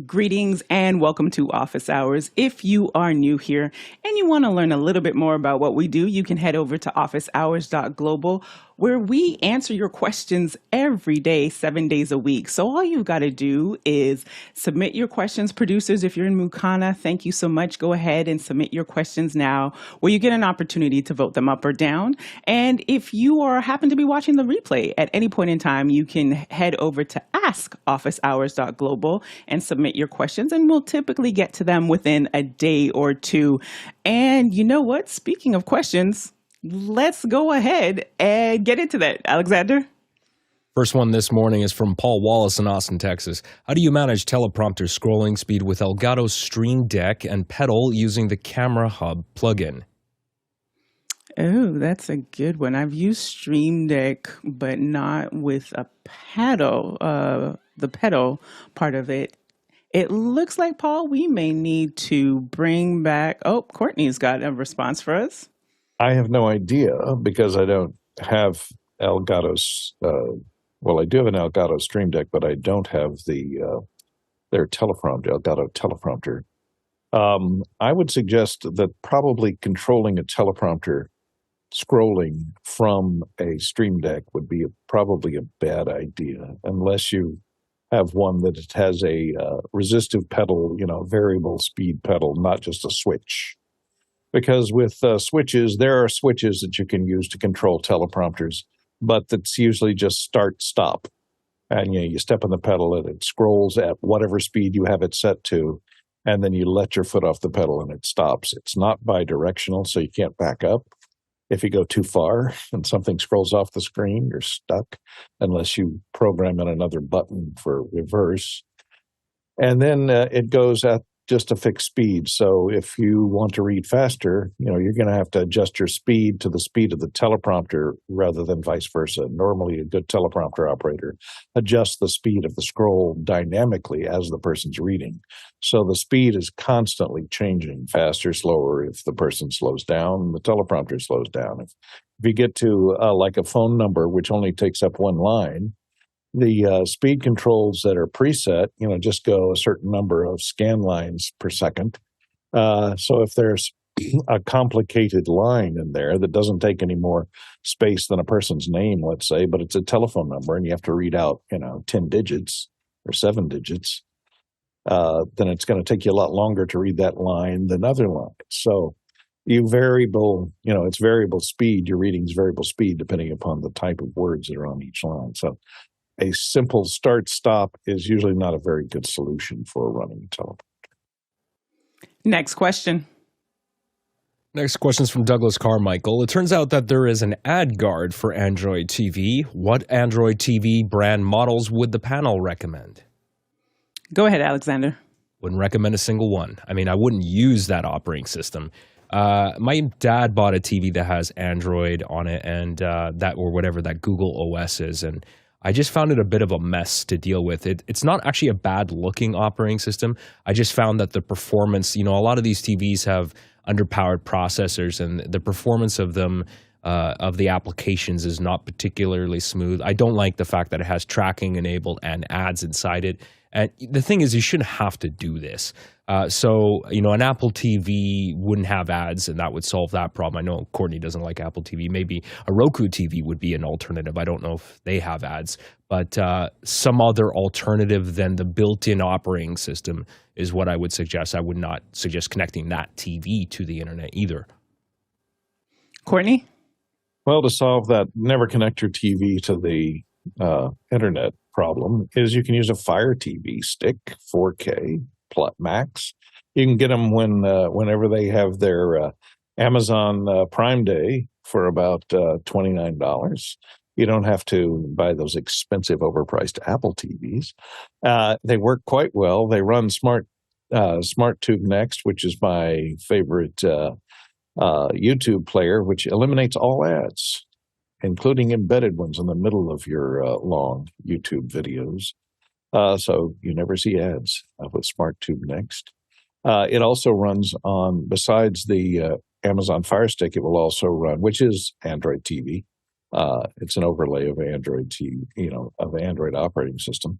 Greetings and welcome to Office Hours. If you are new here and you want to learn a little bit more about what we do, you can head over to officehours.global, where we answer your questions every day, 7 days a week. So all you've got to do is submit your questions. Producers, if you're in Mukana, thank you so much. Go ahead and submit your questions now, where you get an opportunity to vote them up or down. And if you happen to be watching the replay at any point in time, you can head over to askofficehours.global and submit your questions, and we'll typically get to them within a day or two. And you know what? Speaking of questions, let's go ahead and get into that. Alexander? First one this morning is from Paul Wallace in Austin, Texas. How do you manage teleprompter scrolling speed with Elgato Stream Deck and pedal using the Camera Hub plugin? Oh, that's a good one. I've used Stream Deck, but not with a pedal, the pedal part of it. It looks like, Paul, we may need to bring back... Oh, Courtney's got a response for us. I have no idea because I don't have Elgato's... well, I do have an Elgato Stream Deck, but I don't have their teleprompter, Elgato teleprompter. I would suggest that probably controlling a teleprompter scrolling from a Stream Deck would be probably a bad idea, unless you have one that has a resistive pedal, variable speed pedal, not just a switch. Because with switches, there are switches that you can use to control teleprompters, but that's usually just start, stop. And you step on the pedal and it scrolls at whatever speed you have it set to, and then you let your foot off the pedal and it stops. It's not bi-directional, so you can't back up. If you go too far and something scrolls off the screen, you're stuck unless you program in another button for reverse. And then it goes at just a fixed speed. So if you want to read faster, you're going to have to adjust your speed to the speed of the teleprompter rather than vice versa. Normally, a good teleprompter operator adjusts the speed of the scroll dynamically as the person's reading. So the speed is constantly changing, faster, slower. If the person slows down, the teleprompter slows down. If you get to like a phone number, which only takes up one line, the speed controls that are preset, just go a certain number of scan lines per second. So if there's a complicated line in there that doesn't take any more space than a person's name, let's say, but it's a telephone number and you have to read out, 10 digits or 7 digits, then it's going to take you a lot longer to read that line than other lines. So it's variable speed. Your reading's variable speed depending upon the type of words that are on each line. So a simple start-stop is usually not a very good solution for running a teleprompter. Next question. Next question is from Douglas Carmichael. It turns out that there is an AdGuard for Android TV. What Android TV brand models would the panel recommend? Go ahead, Alexander. Wouldn't recommend a single one. I mean, I wouldn't use that operating system. My dad bought a TV that has Android on it and that Google OS is, and I just found it a bit of a mess to deal with. It's not actually a bad-looking operating system. I just found that the performance, a lot of these TVs have underpowered processors, and the performance of them, of the applications, is not particularly smooth. I don't like the fact that it has tracking enabled and ads inside it. And the thing is, you shouldn't have to do this. So, an Apple TV wouldn't have ads, and that would solve that problem. I know Courtney doesn't like Apple TV. Maybe a Roku TV would be an alternative. I don't know if they have ads. But some other alternative than the built-in operating system is what I would suggest. I would not suggest connecting that TV to the internet either. Courtney? Well, to solve that never connect your TV to the internet problem is you can use a Fire TV stick, 4K, Max. You can get them whenever they have their Amazon Prime Day for about $29. You don't have to buy those expensive, overpriced Apple TVs. They work quite well. They run Smart Tube Next, which is my favorite YouTube player, which eliminates all ads, including embedded ones in the middle of your long YouTube videos. So you never see ads with Smart Tube Next. It also runs on, besides the Amazon Fire Stick, it will also run, which is Android TV. It's an overlay of Android TV, of Android operating system,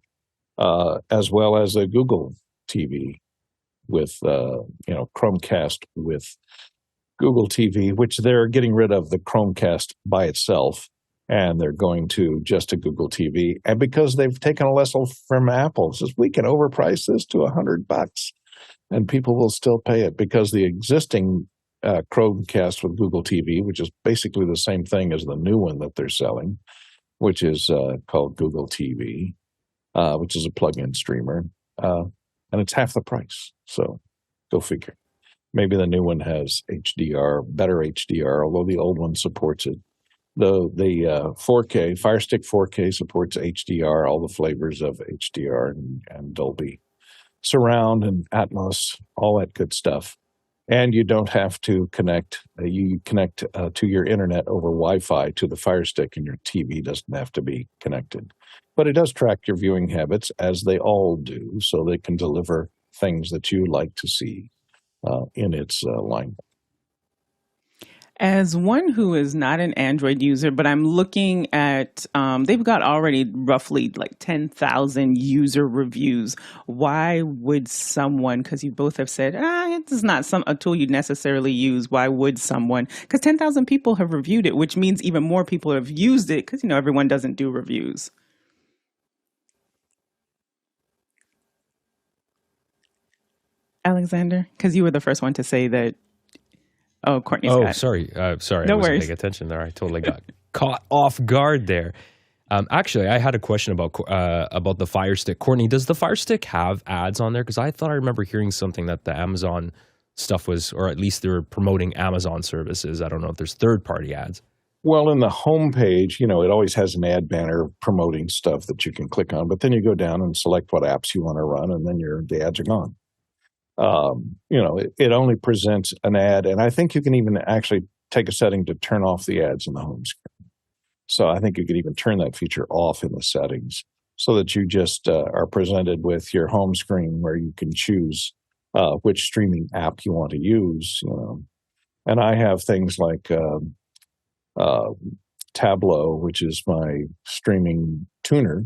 as well as a Google TV with, Chromecast with Google TV, which they're getting rid of the Chromecast by itself, and they're going to just a Google TV. And because they've taken a lesson from Apple, says we can overprice this to $100, and people will still pay it because the existing Chromecast with Google TV, which is basically the same thing as the new one that they're selling, which is called Google TV, which is a plug-in streamer, and it's half the price. So go figure. Maybe the new one has HDR, better HDR, although the old one supports it. The 4K, Fire Stick 4K supports HDR, all the flavors of HDR and Dolby Surround and Atmos, all that good stuff. And you don't have to connect. You connect to your internet over Wi-Fi to the Fire Stick, and your TV doesn't have to be connected. But it does track your viewing habits, as they all do, so they can deliver things that you like to see in its lineup. As one who is not an Android user, but I'm looking at, they've got already roughly like 10,000 user reviews. Why would someone, because you both have said, it's not a tool you'd necessarily use. Why would someone? Because 10,000 people have reviewed it, which means even more people have used it because, everyone doesn't do reviews. Alexander, because you were the first one to say that. Oh, Courtney's got it. Sorry. No I wasn't worries. paying attention there. I totally got caught off guard there. Actually, I had a question about the Fire Stick. Courtney, does the Fire Stick have ads on there? Because I thought I remember hearing something that the Amazon stuff was, or at least they were promoting Amazon services. I don't know if there's third-party ads. Well, in the home page, it always has an ad banner promoting stuff that you can click on. But then you go down and select what apps you want to run, and then the ads are gone. It only presents an ad, and I think you can even actually take a setting to turn off the ads in the home screen. So I think you could even turn that feature off in the settings so that you just are presented with your home screen where you can choose which streaming app you want to use. And I have things like Tableau, which is my streaming tuner.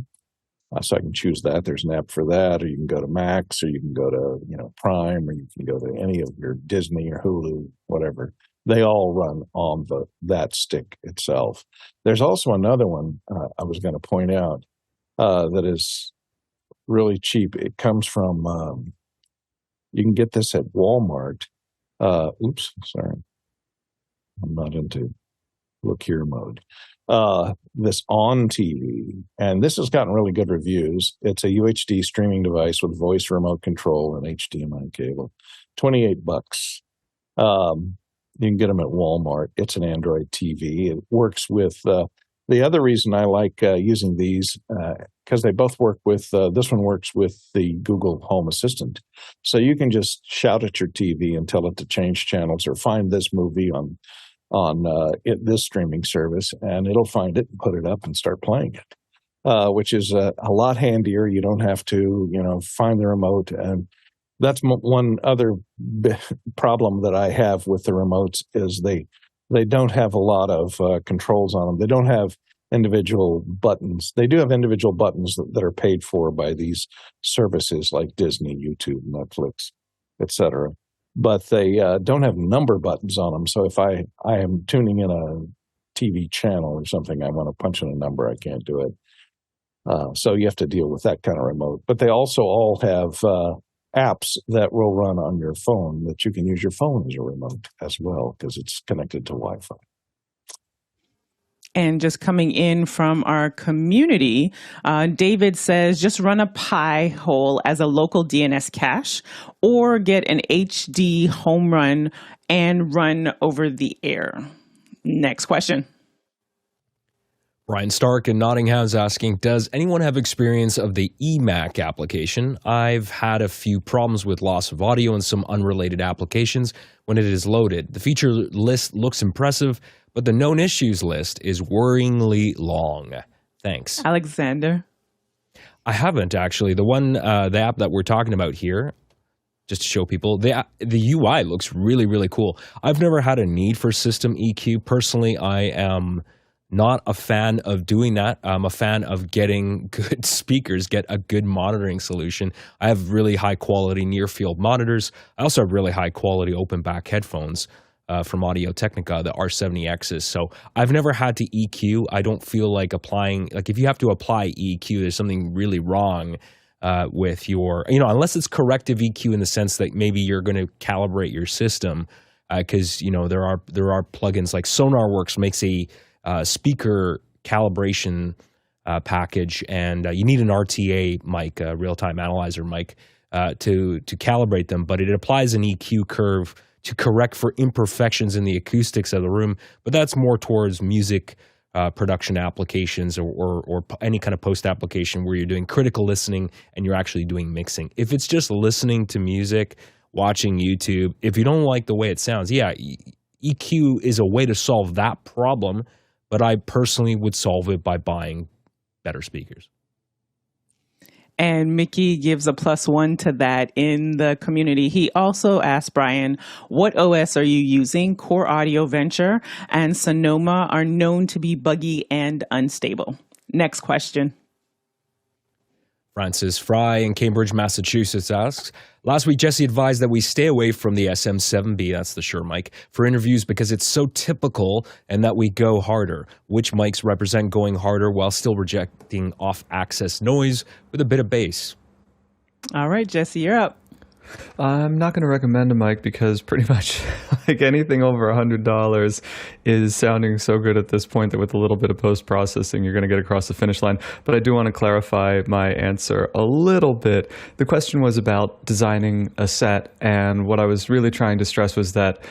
So I can choose that. There's an app for that, or you can go to Max, or you can go to Prime, or you can go to any of your Disney or Hulu, whatever. They all run on that stick itself. There's also another one I was going to point out that is really cheap. It comes from you can get this at Walmart. Sorry, I'm not into look here mode. This on TV, and this has gotten really good reviews. It's a UHD streaming device with voice remote control and HDMI cable. $28. You can get them at Walmart. It's an Android TV. It works with the other reason I like using these because they both work with this one works with the Google Home Assistant. So you can just shout at your TV and tell it to change channels or find this movie on this streaming service, and it'll find it and put it up and start playing it, which is a lot handier. You don't have to, find the remote. And that's one other problem that I have with the remotes is they don't have a lot of controls on them. They don't have individual buttons. They do have individual buttons that are paid for by these services like Disney, YouTube, Netflix, etc. But they don't have number buttons on them. So if I am tuning in a TV channel or something, I want to punch in a number, I can't do it. So you have to deal with that kind of remote. But they also all have apps that will run on your phone that you can use your phone as a remote as well because it's connected to Wi-Fi. And just coming in from our community, David says, just run a Pi-hole as a local DNS cache or get an HD home run and run over the air. Next question. Brian Stark in Nottingham is asking, does anyone have experience of the eqMac application? I've had a few problems with loss of audio in some unrelated applications when it is loaded. The feature list looks impressive, but the known issues list is worryingly long. Thanks. Alexander? I haven't, actually. The app that we're talking about here, just to show people, the UI looks really, really cool. I've never had a need for system EQ. Personally, I am Not a fan of doing that. I'm a fan of getting good speakers, get a good monitoring solution. I have really high quality near field monitors. I also have really high quality open back headphones from Audio Technica, the R70Xs. So I've never had to EQ. I don't feel like applying, like if you have to apply EQ, there's something really wrong with your, unless it's corrective EQ in the sense that maybe you're going to calibrate your system, because there are plugins like SonarWorks makes a speaker calibration package, and you need an RTA mic, a real-time analyzer mic, to calibrate them. But it applies an EQ curve to correct for imperfections in the acoustics of the room. But that's more towards music production applications or any kind of post application where you're doing critical listening and you're actually doing mixing. If it's just listening to music, watching YouTube, if you don't like the way it sounds, EQ is a way to solve that problem. But I personally would solve it by buying better speakers. And Mickey gives a +1 to that in the community. He also asked Brian, what OS are you using? Core Audio Venture and Sonoma are known to be buggy and unstable. Next question. Francis Fry in Cambridge, Massachusetts asks, last week Jesse advised that we stay away from the SM7B, that's the Shure mic, for interviews because it's so typical, and that we go harder. Which mics represent going harder while still rejecting off-axis noise with a bit of bass? All right, Jesse, you're up. I'm not going to recommend a mic because pretty much like anything over $100 is sounding so good at this point that with a little bit of post-processing, you're going to get across the finish line. But I do want to clarify my answer a little bit. The question was about designing a set, and what I was really trying to stress was that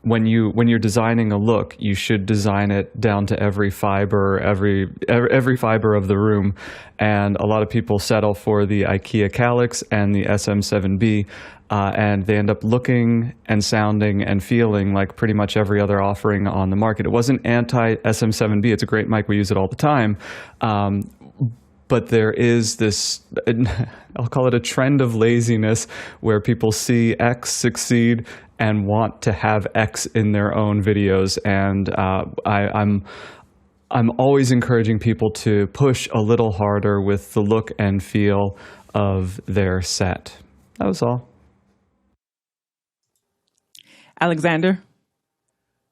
when you're designing a look, you should design it down to every fiber, every fiber of the room. And a lot of people settle for the IKEA Calyx and the SM7B, and they end up looking and sounding and feeling like pretty much every other offering on the market. It wasn't anti-SM7B. It's a great mic. We use it all the time. But there is this, I'll call it a trend of laziness, where people see X succeed and want to have X in their own videos. And I'm always encouraging people to push a little harder with the look and feel of their set. That was all. Alexander?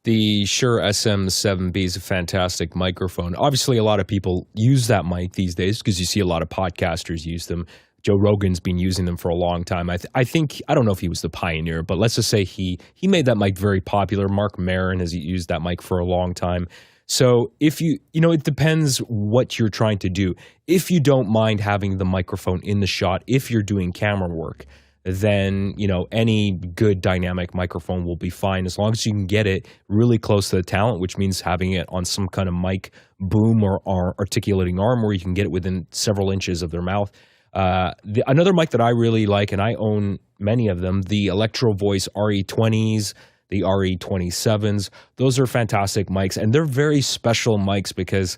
The Shure SM7B is a fantastic microphone. Obviously, a lot of people use that mic these days because you see a lot of podcasters use them. Joe Rogan's been using them for a long time. I think, I don't know if he was the pioneer, but let's just say he made that mic very popular. Mark Maron has used that mic for a long time. So if it depends what you're trying to do. If you don't mind having the microphone in the shot, if you're doing camera work, then, any good dynamic microphone will be fine as long as you can get it really close to the talent, which means having it on some kind of mic boom or articulating arm where you can get it within several inches of their mouth. Another mic that I really like, and I own many of them, the Electro Voice RE20s, the RE27s, those are fantastic mics, and they're very special mics because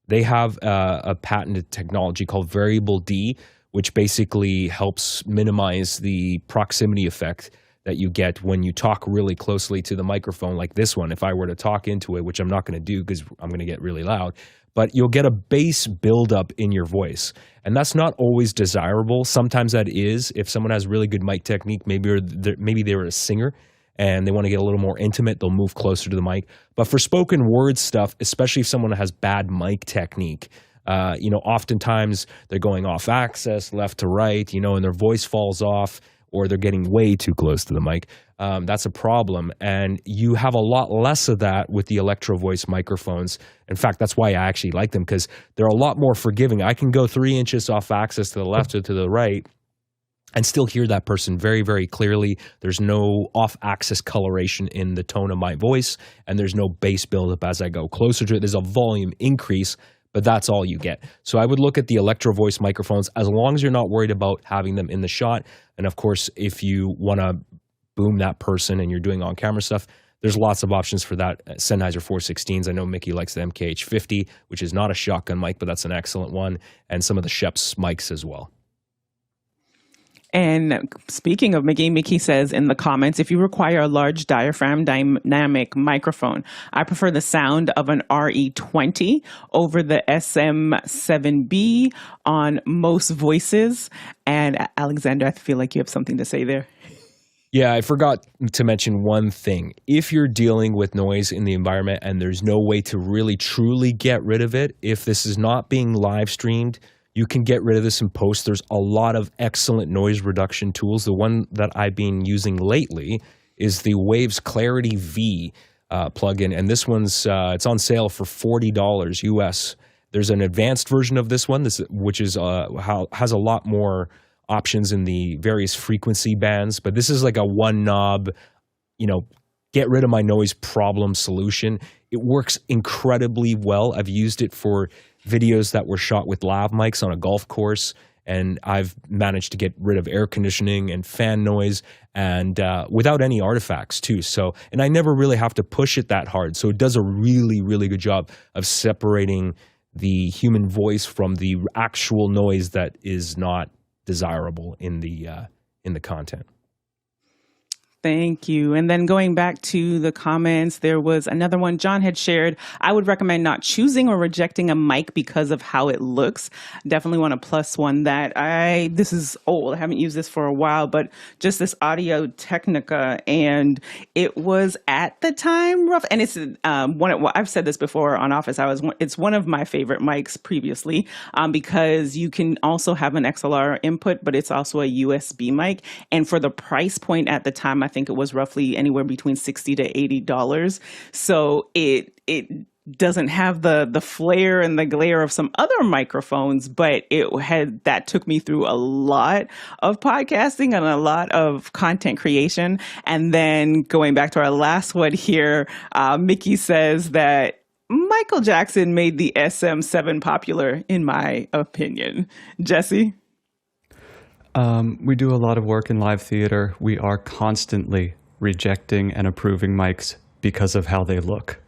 they have a patented technology called variable D, which basically helps minimize the proximity effect that you get when you talk really closely to the microphone like this one. If I were to talk into it, which I'm not going to do because I'm going to get really loud, but you'll get a bass buildup in your voice. And that's not always desirable. Sometimes that is. If someone has really good mic technique, maybe they're a singer and they want to get a little more intimate, they'll move closer to the mic. But for spoken word stuff, especially if someone has bad mic technique, oftentimes they're going off axis, left to right, and their voice falls off, or they're getting way too close to the mic. That's a problem. And you have a lot less of that with the Electro Voice microphones. In fact, that's why I actually like them, because they're a lot more forgiving. I can go 3 inches off axis to the left or to the right and still hear that person very, very clearly. There's no off-axis coloration in the tone of my voice, and there's no bass buildup as I go closer to it. There's a volume increase, but that's all you get. So I would look at the Electro Voice microphones as long as you're not worried about having them in the shot. And of course, if you want to boom that person and you're doing on-camera stuff, there's lots of options for that. Sennheiser 416s. I know Mickey likes the MKH50, which is not a shotgun mic, but that's an excellent one. And some of the Shep's mics as well. And speaking of Mickey says in the comments, if you require a large diaphragm dynamic microphone, I prefer the sound of an RE20 over the SM7B on most voices. And Alexander, I feel like you have something to say there. Yeah, I forgot to mention one thing. If you're dealing with noise in the environment and there's no way to really truly get rid of it, if this is not being live streamed, you can get rid of this in post. There's a lot of excellent noise reduction tools. The one that I've been using lately is the Waves Clarity V plugin, and this one's it's on sale for $40 US. There's an advanced version of this one, which is has a lot more options in the various frequency bands, but this is like a one knob, get rid of my noise problem solution. It works incredibly well. I've used it for videos that were shot with lav mics on a golf course, and I've managed to get rid of air conditioning and fan noise and without any artifacts too. So, and I never really have to push it that hard. So it does a really, really good job of separating the human voice from the actual noise that is not desirable in the content. Thank you. And then going back to the comments, there was another one John had shared. I would recommend not choosing or rejecting a mic because of how it looks. Definitely want to plus one that. This is old. I haven't used this for a while, but just this Audio Technica, and it was at the time rough. And it's I've said this before on Office Hours. It's one of my favorite mics previously because you can also have an XLR input, but it's also a USB mic. And for the price point at the time, I think it was roughly anywhere between $60 to $80. So it doesn't have the flare and the glare of some other microphones, but that took me through a lot of podcasting and a lot of content creation. And then going back to our last one here, Mickey says that Michael Jackson made the SM7 popular, in my opinion. Jesse? We do a lot of work in live theater. We are constantly rejecting and approving mics because of how they look.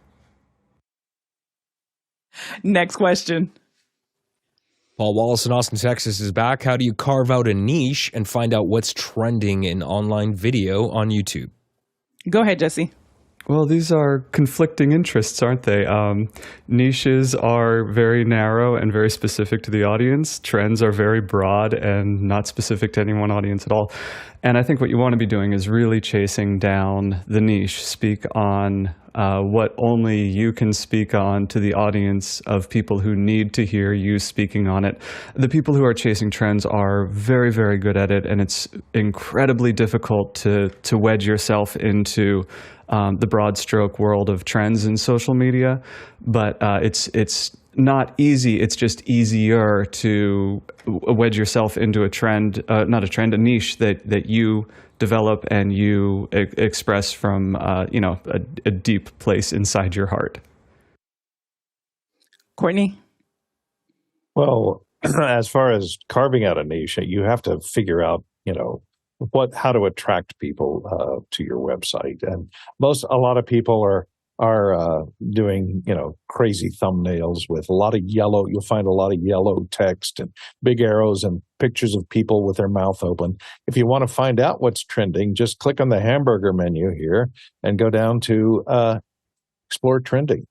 Next question. Paul Wallace in Austin, Texas is back. How do you carve out a niche and find out what's trending in online video on YouTube? Go ahead, Jesse. Well, these are conflicting interests, aren't they? Niches are very narrow and very specific to the audience. Trends are very broad and not specific to any one audience at all. And I think what you want to be doing is really chasing down the niche. Speak on what only you can speak on to the audience of people who need to hear you speaking on it. The people who are chasing trends are very, very good at it, and it's incredibly difficult to wedge yourself into the broad stroke world of trends in social media, but it's not easy. It's just easier to wedge yourself into a niche that you develop and you express from a deep place inside your heart. Courtney? Well, as far as carving out a niche, you have to figure out, how to attract people to your website. And a lot of people are doing, crazy thumbnails with a lot of yellow. You'll find a lot of yellow text and big arrows and pictures of people with their mouth open. If you want to find out what's trending, just click on the hamburger menu here and go down to Explore Trending.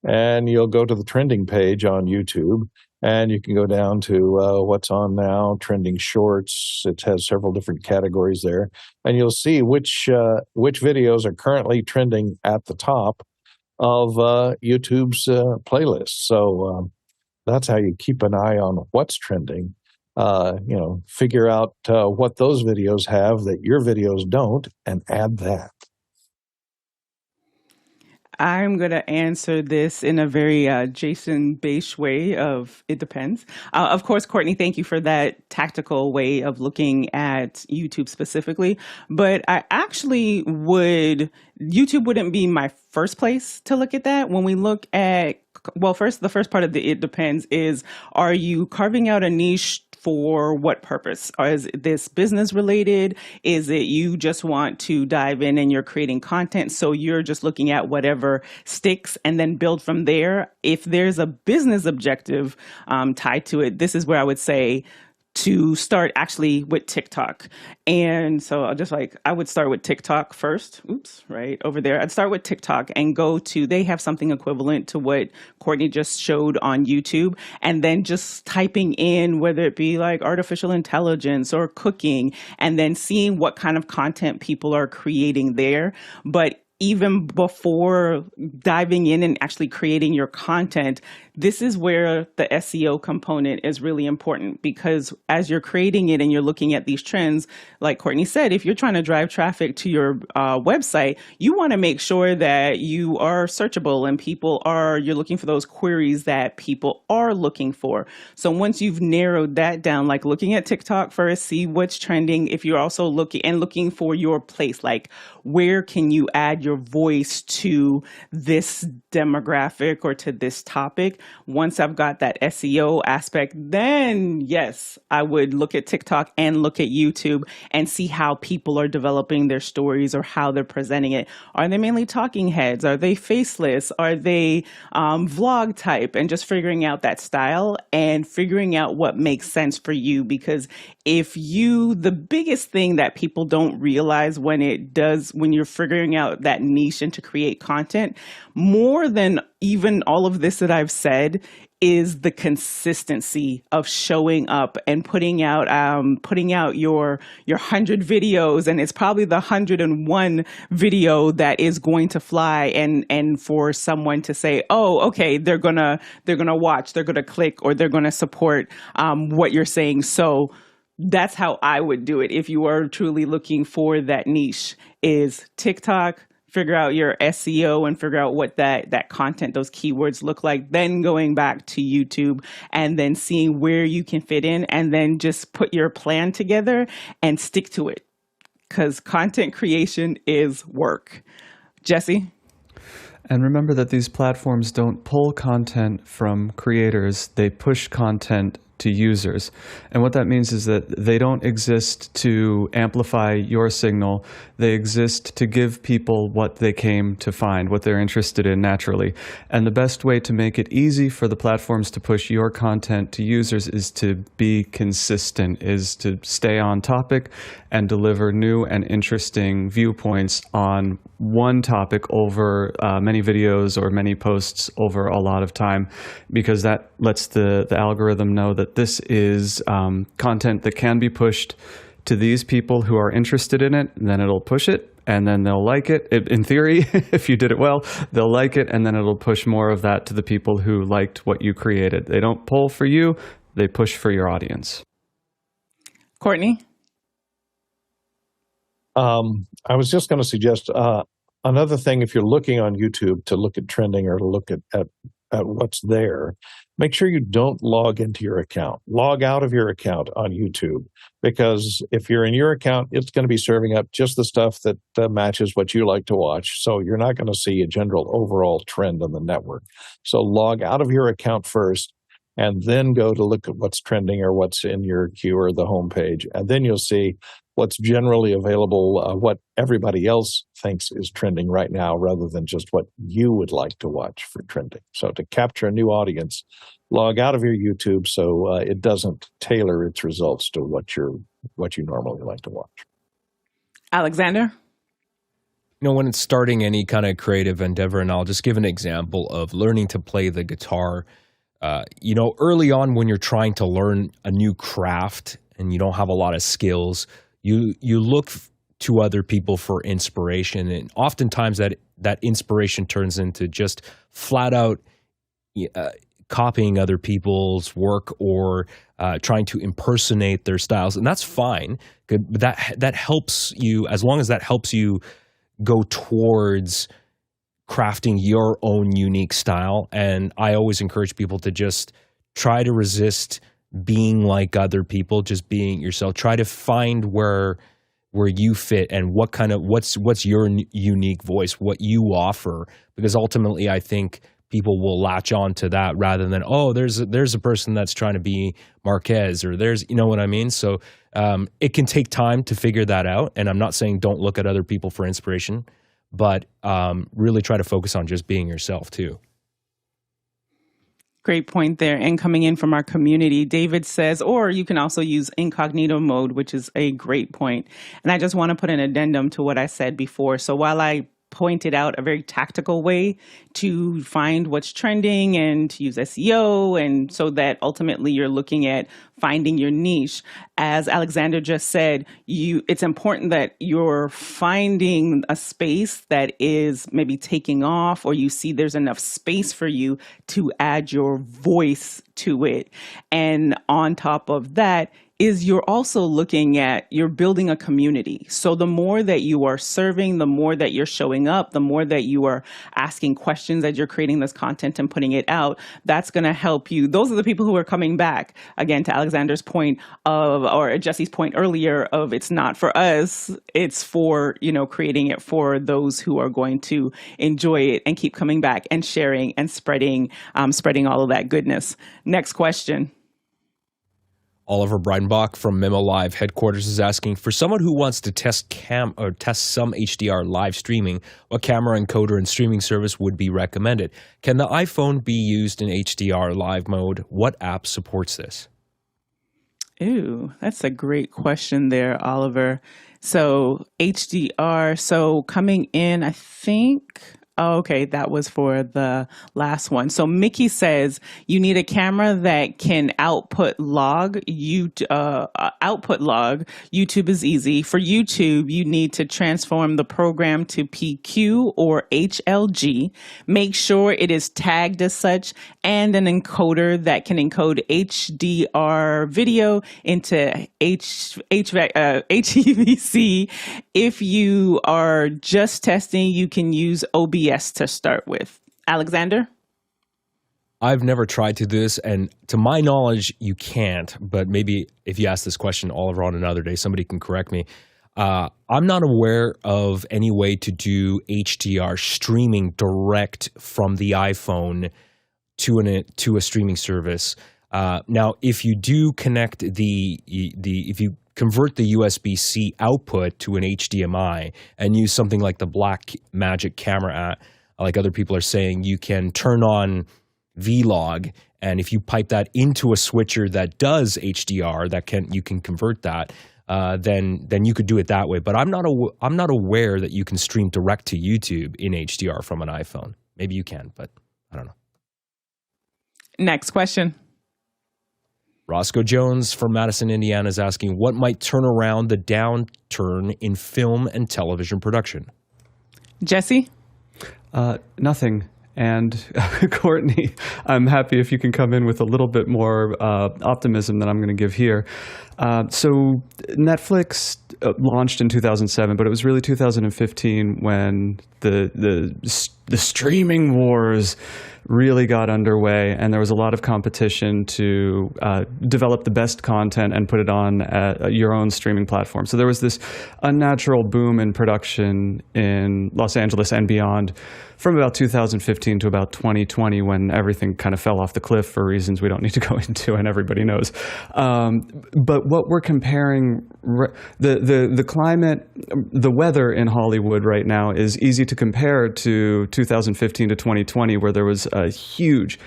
And you'll go to the trending page on YouTube, and you can go down to what's on now, trending shorts. It has several different categories there, and you'll see which videos are currently trending at the top of YouTube's playlist. So that's how you keep an eye on what's trending. Figure out what those videos have that your videos don't, and add that. I'm going to answer this in a very Jason Bache way of it depends. Of course, Courtney, thank you for that tactical way of looking at YouTube specifically. But I actually YouTube wouldn't be my first place to look at that. When we look at, the first part of the it depends is, are you carving out a niche for what purpose? Or is this business related? Is it you just want to dive in and you're creating content, so you're just looking at whatever sticks and then build from there? If there's a business objective tied to it, this is where I would say to start actually with TikTok. And so I would start with TikTok first. Oops, right over there. I'd start with TikTok and they have something equivalent to what Courtney just showed on YouTube. And then just typing in, whether it be like artificial intelligence or cooking, and then seeing what kind of content people are creating there. But even before diving in and actually creating your content, this is where the SEO component is really important, because as you're creating it and you're looking at these trends, like Courtney said, if you're trying to drive traffic to your website, you want to make sure that you are searchable and you're looking for those queries that people are looking for. So once you've narrowed that down, like looking at TikTok first, see what's trending. If you're also looking for your place, like where can you add your voice to this demographic or to this topic? Once I've got that SEO aspect, then yes, I would look at TikTok and look at YouTube and see how people are developing their stories or how they're presenting it. Are they mainly talking heads? Are they faceless? Are they vlog type? And just figuring out that style and figuring out what makes sense for you. Because the biggest thing that people don't realize when you're figuring out that niche and to create content, more than even all of this that I've said, is the consistency of showing up and putting out your 100 videos, and it's probably the 101 video that is going to fly, and for someone to say, oh, okay, they're gonna watch, they're gonna click, or they're gonna support what you're saying. So that's how I would do it if you are truly looking for that niche, is TikTok, figure out your SEO and figure out what that content, those keywords look like, then going back to YouTube and then seeing where you can fit in, and then just put your plan together and stick to it, because content creation is work. Jesse? And remember that these platforms don't pull content from creators, they push content to users. And what that means is that they don't exist to amplify your signal. They exist to give people what they came to find, what they're interested in naturally. And the best way to make it easy for the platforms to push your content to users is to be consistent, is to stay on topic and deliver new and interesting viewpoints on one topic over many videos or many posts over a lot of time, because that lets the algorithm know that this is content that can be pushed to these people who are interested in it, and then it'll push it, and then they'll like it. In theory, if you did it well, they'll like it, and then it'll push more of that to the people who liked what you created. They don't pull for you, they push for your audience. Courtney? I was just going to suggest another thing, if you're looking on YouTube to look at trending or to look at what's there, make sure you don't log into your account. Log out of your account on YouTube, because if you're in your account, it's going to be serving up just the stuff that matches what you like to watch. So you're not going to see a general overall trend on the network. So log out of your account first, and then go to look at what's trending or what's in your queue or the homepage. And then you'll see what's generally available, what everybody else thinks is trending right now, rather than just what you would like to watch for trending. So to capture a new audience, log out of your YouTube so it doesn't tailor its results to what you normally like to watch. Alexander? When it's starting any kind of creative endeavor, and I'll just give an example of learning to play the guitar. Early on when you're trying to learn a new craft and you don't have a lot of skills, you look to other people for inspiration, and oftentimes that inspiration turns into just flat out copying other people's work or trying to impersonate their styles, and that's fine. But that helps you, as long as that helps you go towards crafting your own unique style. And I always encourage people to just try to resist being like other people, just being yourself. Try to find where you fit and what's your unique voice, what you offer, because ultimately I think people will latch on to that rather than, there's a person that's trying to be Marquez, or there's, you know what I mean? So it can take time to figure that out. And I'm not saying don't look at other people for inspiration, but really try to focus on just being yourself too. Great point there. And coming in from our community, David says, or you can also use incognito mode, which is a great point. And I just want to put an addendum to what I said before. So while I pointed out a very tactical way to find what's trending and to use SEO, and so that ultimately you're looking at finding your niche. As Alexander just said, it's important that you're finding a space that is maybe taking off, or you see there's enough space for you to add your voice to it. And on top of that, is you're also looking at, you're building a community. So the more that you are serving, the more that you're showing up, the more that you are asking questions as you're creating this content and putting it out, that's going to help you. Those are the people who are coming back. Again, to Alexander's point or Jesse's point earlier of it's not for us, it's for, creating it for those who are going to enjoy it and keep coming back and sharing and spreading all of that goodness. Next question. Oliver Breidenbach from Memo Live headquarters is asking, for someone who wants to test some HDR live streaming, what camera encoder and streaming service would be recommended? Can the iPhone be used in HDR live mode? What app supports this? Ooh, that's a great question there, Oliver. So HDR, so coming in, I think... Oh, okay, that was for the last one. So Mickey says you need a camera that can output log. Output log. YouTube is easy. For YouTube, you need to transform the program to PQ or HLG. Make sure it is tagged as such, and an encoder that can encode HDR video into HEVC. If you are just testing, you can use OBS to start with. Alexander? I've never tried to do this, and to my knowledge, you can't. But maybe if you ask this question, Oliver, on another day, somebody can correct me. I'm not aware of any way to do HDR streaming direct from the iPhone to a streaming service. Now, if you do connect if you convert the USB-C output to an HDMI and use something like the Blackmagic camera, like other people are saying, you can turn on Vlog, and if you pipe that into a switcher that does HDR, you can convert that. Then you could do it that way. But I'm not aware that you can stream direct to YouTube in HDR from an iPhone. Maybe you can, but I don't know. Next question. Roscoe Jones from Madison, Indiana is asking, what might turn around the downturn in film and television production? Jesse? Nothing. And Courtney, I'm happy if you can come in with a little bit more optimism than I'm going to give here. So Netflix launched in 2007, but it was really 2015 when the streaming wars really got underway, and there was a lot of competition to develop the best content and put it on your own streaming platform. So there was this unnatural boom in production in Los Angeles and beyond from about 2015 to about 2020, when everything kind of fell off the cliff for reasons we don't need to go into and everybody knows. But what we're comparing, the climate, the weather in Hollywood right now is easy to compare to 2015 to 2020, where there was a huge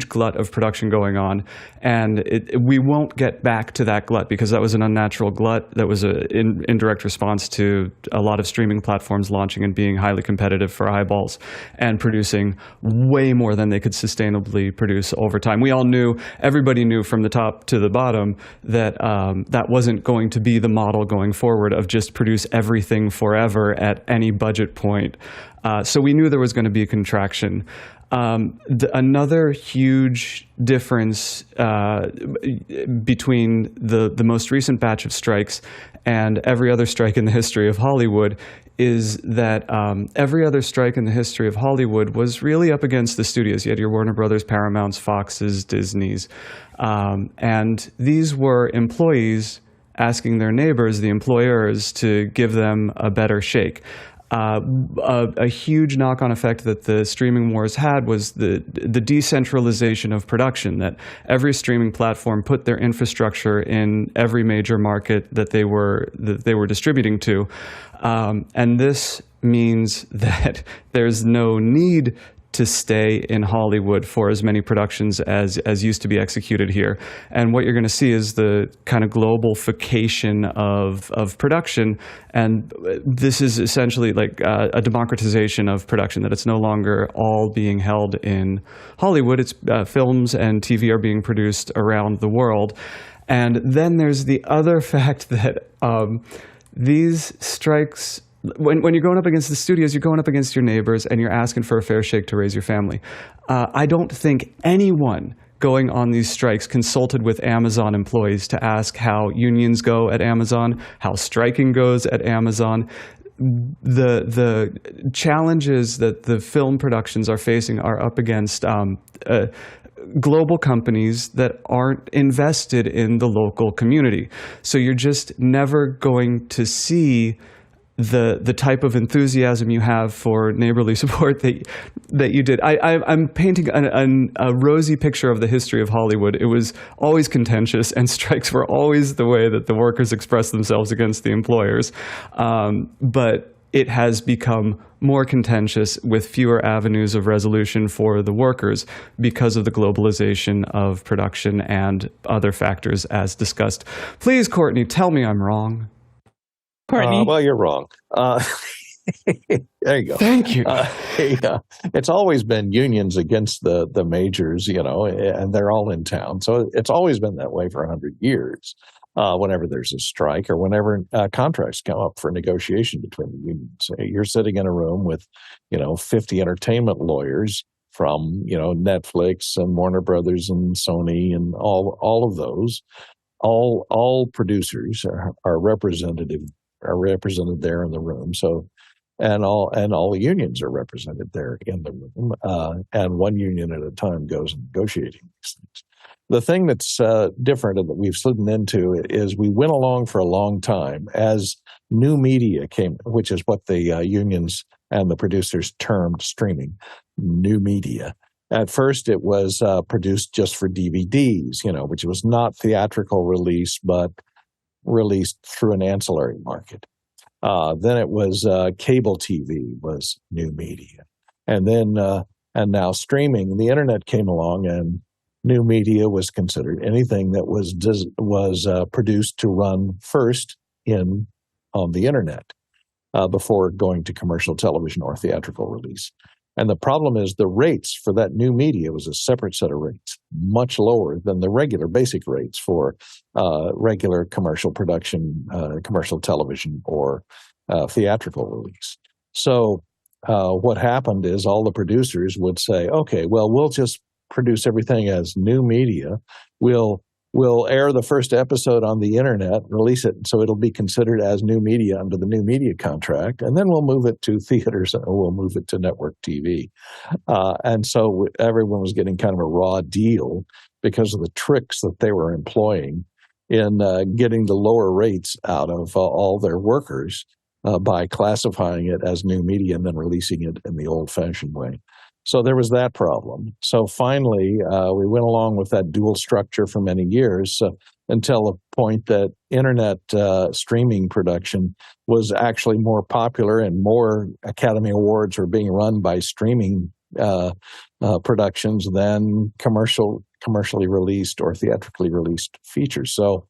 glut of production going on. And we won't get back to that glut because that was an unnatural glut. That was an indirect response to a lot of streaming platforms launching and being highly competitive for eyeballs and producing way more than they could sustainably produce over time. Everybody knew from the top to the bottom that that wasn't going to be the model going forward of just produce everything forever at any budget point. So we knew there was going to be a contraction. Another huge difference between the most recent batch of strikes and every other strike in the history of Hollywood is that every other strike in the history of Hollywood was really up against the studios. You had your Warner Brothers, Paramounts, Foxes, Disneys. And these were employees asking their neighbors, the employers, to give them a better shake. A huge knock-on effect that the streaming wars had was the decentralization of production, that every streaming platform put their infrastructure in every major market that they were distributing to. And this means that there's no need to stay in Hollywood for as many productions as used to be executed here. And what you're going to see is the kind of globalification of production. And this is essentially like a democratization of production, that it's no longer all being held in Hollywood. It's films and TV are being produced around the world. And then there's the other fact that these strikes, when you're going up against the studios, you're going up against your neighbors and you're asking for a fair shake to raise your family. I don't think anyone going on these strikes consulted with Amazon employees to ask how unions go at Amazon, how striking goes at Amazon. The challenges that the film productions are facing are up against global companies that aren't invested in the local community. So you're just never going to see the type of enthusiasm you have for neighborly support that you did. I'm painting a rosy picture of the history of Hollywood. It was always contentious, and strikes were always the way that the workers expressed themselves against the employers. But it has become more contentious with fewer avenues of resolution for the workers because of the globalization of production and other factors as discussed. Please, Courtney, tell me I'm wrong. Courtney. Well, you're wrong. There you go. Thank you. It's always been unions against the majors, and they're all in town. So it's always been that way for 100 years. Whenever there's a strike or whenever contracts come up for negotiation between the unions, you're sitting in a room with, 50 entertainment lawyers from, Netflix and Warner Brothers and Sony and all of those. All producers are represented there in the room. So, and all the unions are represented there in the room. And one union at a time goes negotiating these things. The thing that's different and that we've slid into is we went along for a long time as new media came, which is what the unions and the producers termed streaming, new media. At first, it was produced just for DVDs, which was not theatrical release, but released through an ancillary market. Then it was cable TV was new media. And then, and now streaming, the internet came along and new media was considered anything that was produced to run first on the internet before going to commercial television or theatrical release. And the problem is the rates for that new media was a separate set of rates, much lower than the regular basic rates for regular commercial production, commercial television, or theatrical release. So what happened is all the producers would say, okay, well, we'll just produce everything as new media. We'll air the first episode on the internet, release it so it'll be considered as new media under the new media contract, and then we'll move it to theaters or we'll move it to network TV. And so everyone was getting kind of a raw deal because of the tricks that they were employing in getting the lower rates out of all their workers by classifying it as new media and then releasing it in the old-fashioned way. So there was that problem. So finally, we went along with that dual structure for many years until the point that internet streaming production was actually more popular and more Academy Awards were being run by streaming productions than commercially released or theatrically released features. So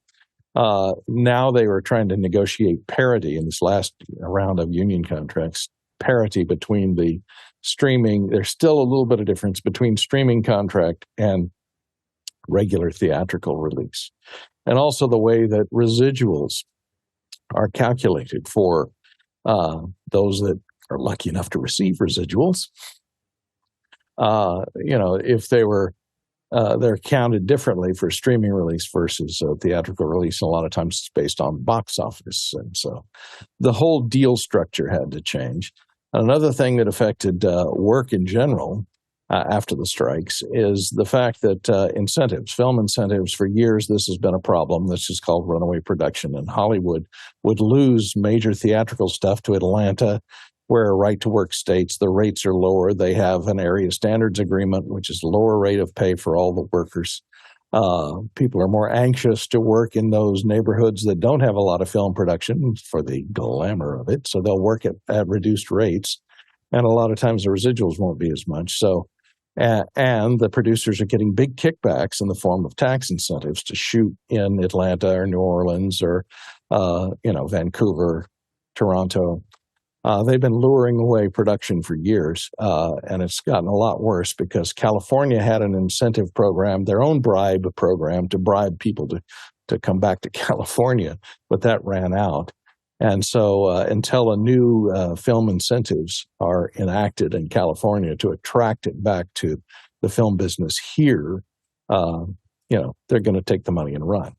now they were trying to negotiate parity in this last round of union contracts, parity between the streaming. There's still a little bit of difference between streaming contract and regular theatrical release. And also the way that residuals are calculated for those that are lucky enough to receive residuals. If they were, they're counted differently for streaming release versus theatrical release. A lot of times it's based on box office. And so the whole deal structure had to change. Another thing that affected work in general after the strikes is the fact that incentives, film incentives, for years this has been a problem. This is called runaway production. And Hollywood would lose major theatrical stuff to Atlanta, where right-to-work states, the rates are lower. They have an area standards agreement, which is a lower rate of pay for all the workers. People are more anxious to work in those neighborhoods that don't have a lot of film production for the glamour of it, so they'll work at reduced rates. and a lot of times the residuals won't be as much. So, and the producers are getting big kickbacks in the form of tax incentives to shoot in Atlanta or New Orleans or, Vancouver, Toronto. They've been luring away production for years, and it's gotten a lot worse because California had an incentive program, their own bribe program to bribe people to come back to California, but that ran out. And so until a new film incentives are enacted in California to attract it back to the film business here, they're going to take the money and run.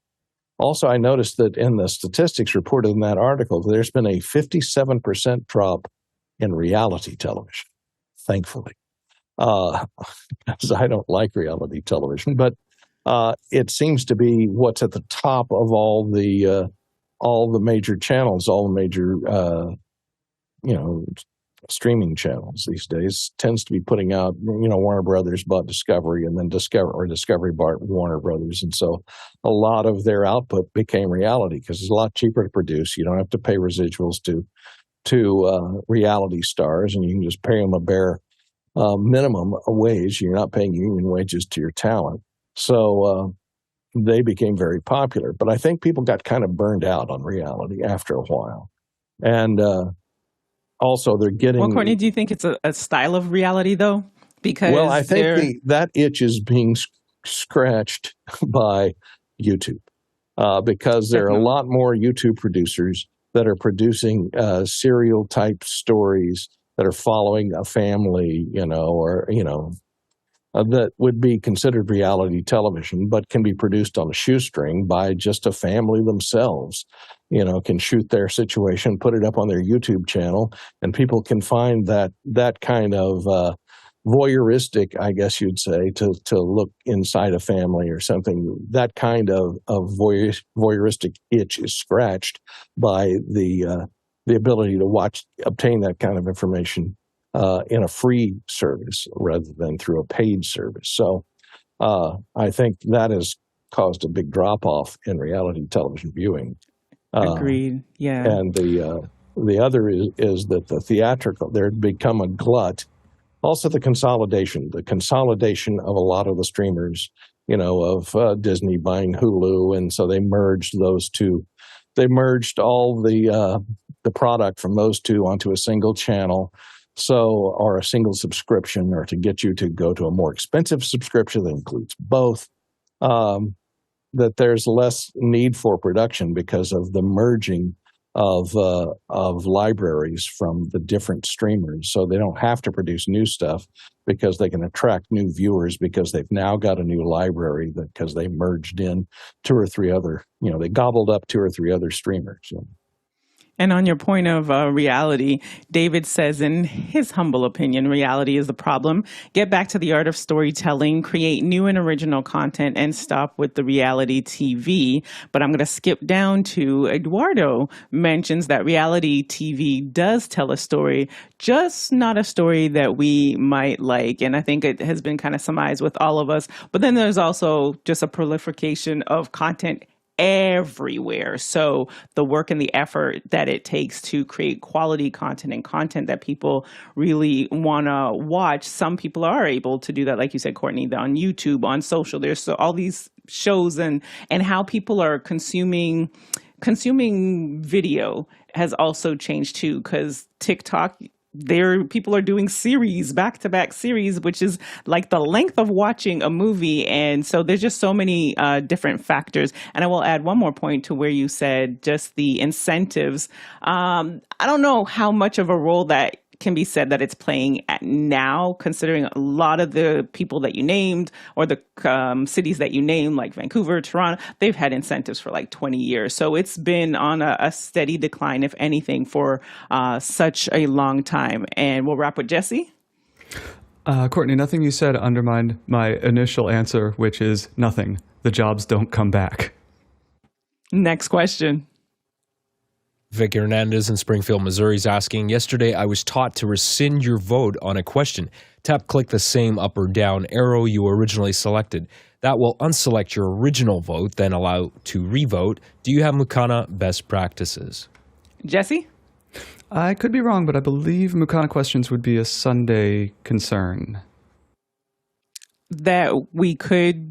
Also, I noticed that in the statistics reported in that article, there's been a 57% drop in reality television, thankfully, because I don't like reality television. But it seems to be what's at the top of all the major channels, all the major, streaming channels these days. Tends to be putting out, Warner Brothers bought Discovery, and then Discovery bought Warner Brothers. And so a lot of their output became reality because it's a lot cheaper to produce. You don't have to pay residuals to reality stars, and you can just pay them a bare minimum wage. You're not paying union wages to your talent. So they became very popular. But I think people got kind of burned out on reality after a while. And also, they're getting... Well, Courtney, do you think it's a style of reality, though? Because I think that itch is being scratched by YouTube because there are a lot more YouTube producers that are producing serial-type stories that are following a family, that would be considered reality television, but can be produced on a shoestring by just a family themselves. Can shoot their situation, put it up on their YouTube channel, and people can find that kind of voyeuristic, I guess you'd say, to look inside a family or something. That kind of voyeuristic itch is scratched by the ability to obtain that kind of information in a free service rather than through a paid service. So I think that has caused a big drop-off in reality television viewing. Agreed, yeah. And the other is that the theatrical, they're become a glut. Also the consolidation of a lot of the streamers, of Disney buying Hulu, and so they merged those two. They merged all the product from those two onto a single channel. Or a single subscription, or to get you to go to a more expensive subscription that includes both, that there's less need for production because of the merging of libraries from the different streamers. So they don't have to produce new stuff because they can attract new viewers because they've now got a new library because they merged in two or three other, they gobbled up two or three other streamers. And on your point of reality, David says, in his humble opinion, reality is the problem. Get back to the art of storytelling, create new and original content, and stop with the reality TV. But I'm going to skip down to Eduardo mentions that reality TV does tell a story, just not a story that we might like. And I think it has been kind of surmised with all of us. But then there's also just a proliferation of content everywhere. So the work and the effort that it takes to create quality content and content that people really want to watch, some people are able to do that, like you said, Courtney, on YouTube, on social. There's all these shows and how people are consuming video has also changed too, because TikTok, people are doing back-to-back series, which is like the length of watching a movie. And so there's just so many different factors. And I will add one more point to where you said just the incentives. I don't know how much of a role that can be said that it's playing at now, considering a lot of the people that you named or the cities that you named, like Vancouver, Toronto, they've had incentives for like 20 years. So it's been on a steady decline, if anything, for such a long time. And we'll wrap with Jesse. Courtney, nothing you said undermined my initial answer, which is nothing. The jobs don't come back. Next question. Vic Hernandez in Springfield, Missouri is asking, yesterday I was taught to rescind your vote on a question. Click the same up or down arrow you originally selected. That will unselect your original vote, then allow to revote. Do you have Mukana best practices? Jesse? I could be wrong, but I believe Mukana questions would be a Sunday concern. That we could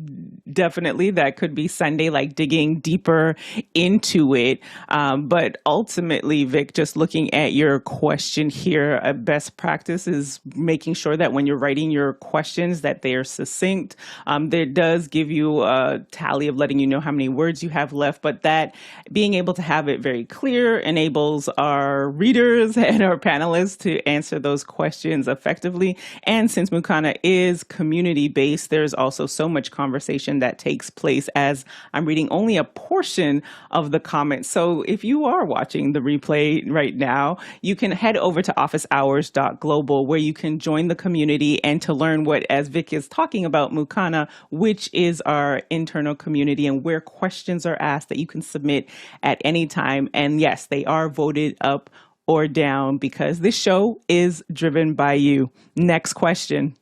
definitely, that could be Sunday, like digging deeper into it. But ultimately, Vic, just looking at your question here, a best practice is making sure that when you're writing your questions that they are succinct. There does give you a tally of letting you know how many words you have left, but that being able to have it very clear enables our readers and our panelists to answer those questions effectively. And since Mukana is community-based, there's also so much conversation that takes place as I'm reading only a portion of the comments. So if you are watching the replay right now, you can head over to officehours.global where you can join the community and to learn what, as Vic is talking about, Mukana, which is our internal community and where questions are asked that you can submit at any time. And yes, they are voted up or down because this show is driven by you. Next question.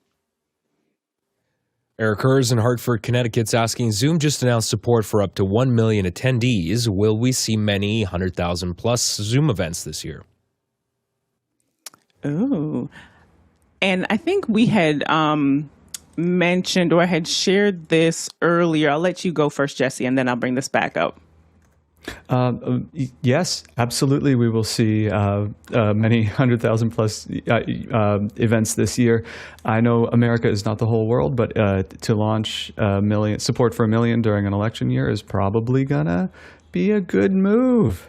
Eric Hers in Hartford, Connecticut's asking, Zoom just announced support for up to 1 million attendees. Will we see many 100,000 plus Zoom events this year? Ooh. And I think we had mentioned or I had shared this earlier. I'll let you go first, Jesse, and then I'll bring this back up. Yes, absolutely. We will see many 100,000 plus events this year. I know America is not the whole world, but to launch support for 1 million during an election year is probably gonna be a good move.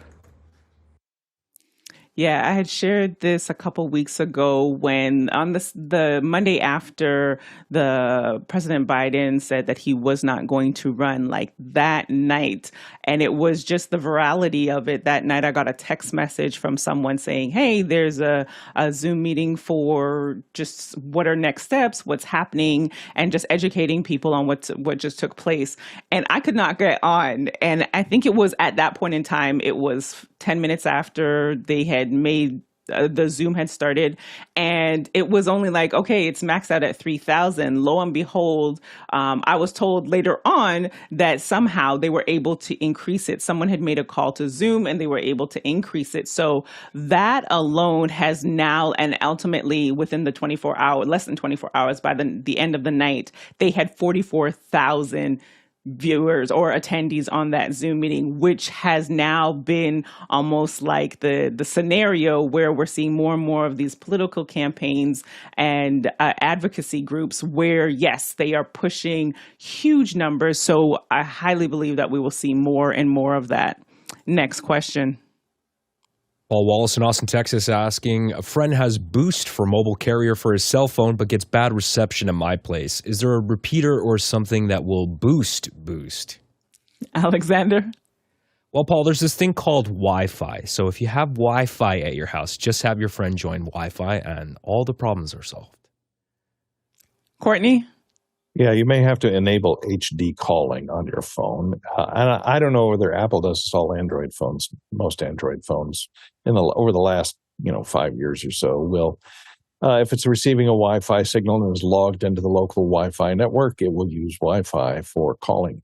Yeah, I had shared this a couple weeks ago when on the Monday after the President Biden said that he was not going to run, like that night. And it was just the virality of it. That night, I got a text message from someone saying, hey, there's a Zoom meeting for just what are next steps, what's happening, and just educating people on what just took place. And I could not get on. And I think it was at that point in time, it was 10 minutes after they had made the Zoom had started, and it was only like, okay, it's maxed out at 3,000. Lo and behold, I was told later on that somehow they were able to increase it. Someone had made a call to Zoom and they were able to increase it. So that alone has now, and ultimately within the 24 hours, less than 24 hours, by the end of the night, they had 44,000 viewers or attendees on that Zoom meeting, which has now been almost like the scenario where we're seeing more and more of these political campaigns and advocacy groups where, yes, they are pushing huge numbers. So I highly believe that we will see more and more of that. Next question. Paul Wallace in Austin, Texas asking, a friend has Boost for mobile carrier for his cell phone but gets bad reception at my place. Is there a repeater or something that will boost? Alexander? Well, Paul, there's this thing called Wi-Fi. So if you have Wi-Fi at your house, just have your friend join Wi-Fi and all the problems are solved. Courtney? Yeah, you may have to enable HD calling on your phone. And I don't know whether Apple does this, all Android phones, most Android phones over the last 5 years or so will. If it's receiving a Wi-Fi signal and is logged into the local Wi-Fi network, it will use Wi-Fi for calling.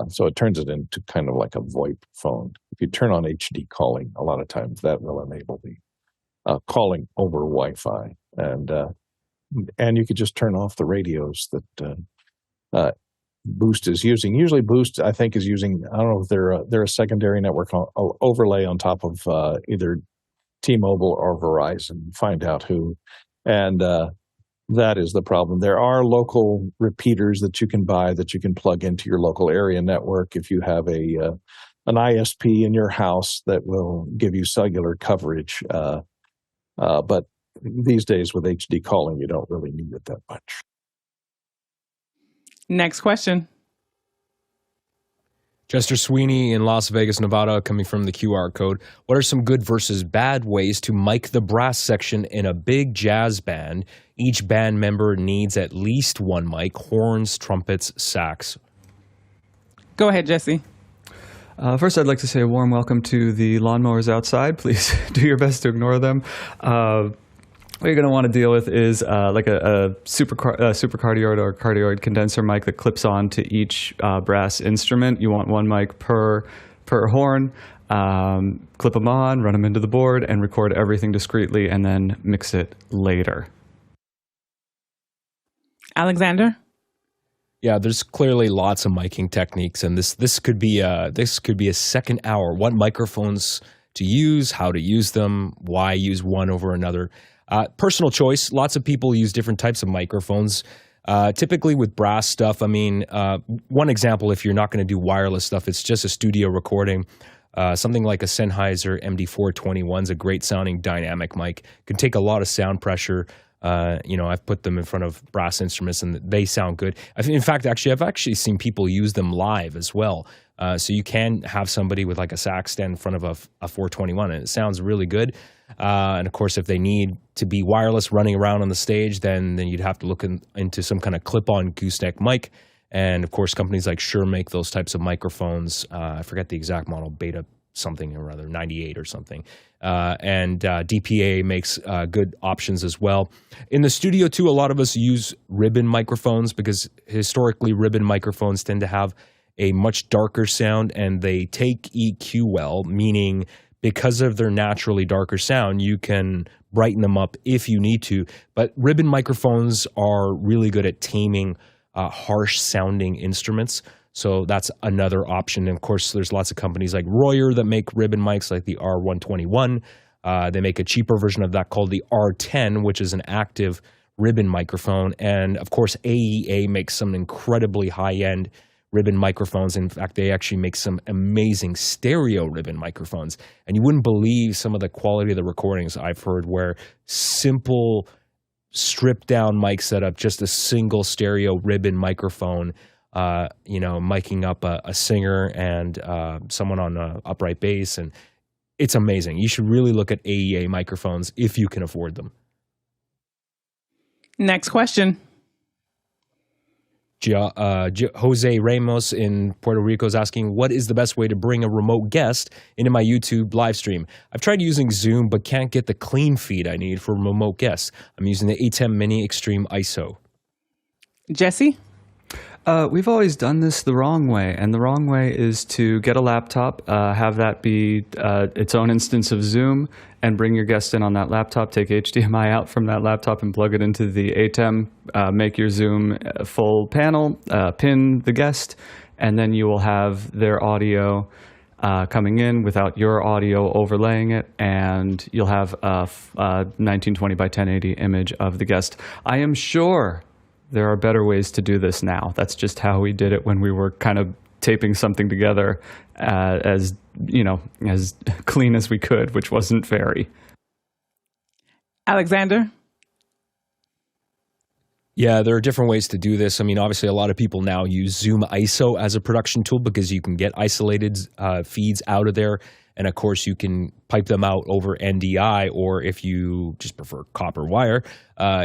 So it turns it into kind of like a VoIP phone. If you turn on HD calling, a lot of times that will enable the calling over Wi-Fi. And you could just turn off the radios that Boost is using. Usually Boost, I think, is using, I don't know if they're a secondary network overlay on top of either T-Mobile or Verizon. Find out who. And that is the problem. There are local repeaters that you can buy that you can plug into your local area network if you have an ISP in your house that will give you cellular coverage. But these days with HD calling, you don't really need it that much. Next question. Chester Sweeney in Las Vegas, Nevada, coming from the QR code. What are some good versus bad ways to mic the brass section in a big jazz band? Each band member needs at least one mic, horns, trumpets, sax. Go ahead, Jesse. First, I'd like to say a warm welcome to the lawnmowers outside. Please do your best to ignore them. What you're going to want to deal with is like a supercardioid or cardioid condenser mic that clips on to each brass instrument. You want one mic per horn. clip them on, run them into the board, and record everything discreetly, and then mix it later. Alexander? Yeah, there's clearly lots of miking techniques, and this could be a second hour. What microphones to use, how to use them, why use one over another. Personal choice. Lots of people use different types of microphones. Typically with brass stuff, I mean, one example, if you're not going to do wireless stuff, it's just a studio recording. Something like a Sennheiser MD421 is a great sounding dynamic mic. Can take a lot of sound pressure. I've put them in front of brass instruments and they sound good. In fact, I've actually seen people use them live as well. So you can have somebody with like a sax stand in front of a 421 and it sounds really good. And of course, if they need to be wireless running around on the stage, then you'd have to look into some kind of clip-on gooseneck mic. And of course, companies like Shure make those types of microphones. I forget the exact model, Beta something or other, 98 or something. And DPA makes good options as well. In the studio too, a lot of us use ribbon microphones because historically ribbon microphones tend to have a much darker sound and they take EQ well, meaning because of their naturally darker sound, you can brighten them up if you need to. But ribbon microphones are really good at taming harsh sounding instruments. So that's another option. And of course, there's lots of companies like Royer that make ribbon mics like the R121. They make a cheaper version of that called the R10, which is an active ribbon microphone. And of course, AEA makes some incredibly high-end ribbon microphones. In fact, they actually make some amazing stereo ribbon microphones. And you wouldn't believe some of the quality of the recordings I've heard where simple stripped down mic setup, just a single stereo ribbon microphone, miking up a singer and someone on an upright bass. And it's amazing. You should really look at AEA microphones if you can afford them. Next question. Jose Ramos in Puerto Rico is asking, what is the best way to bring a remote guest into my YouTube live stream? I've tried using Zoom, but can't get the clean feed I need for remote guests. I'm using the Atem Mini Extreme ISO. Jesse? We've always done this the wrong way, and the wrong way is to get a laptop, have that be its own instance of Zoom, and bring your guest in on that laptop, take HDMI out from that laptop and plug it into the Atem, make your Zoom full panel, pin the guest, and then you will have their audio coming in without your audio overlaying it, and you'll have a 1920 by 1080 image of the guest. I am sure there are better ways to do this now. That's just how we did it when we were kind of taping something together as clean as we could, which wasn't very. Alexander? Yeah, there are different ways to do this. I mean, obviously, a lot of people now use Zoom ISO as a production tool because you can get isolated feeds out of there. And of course, you can pipe them out over NDI, or if you just prefer copper wire,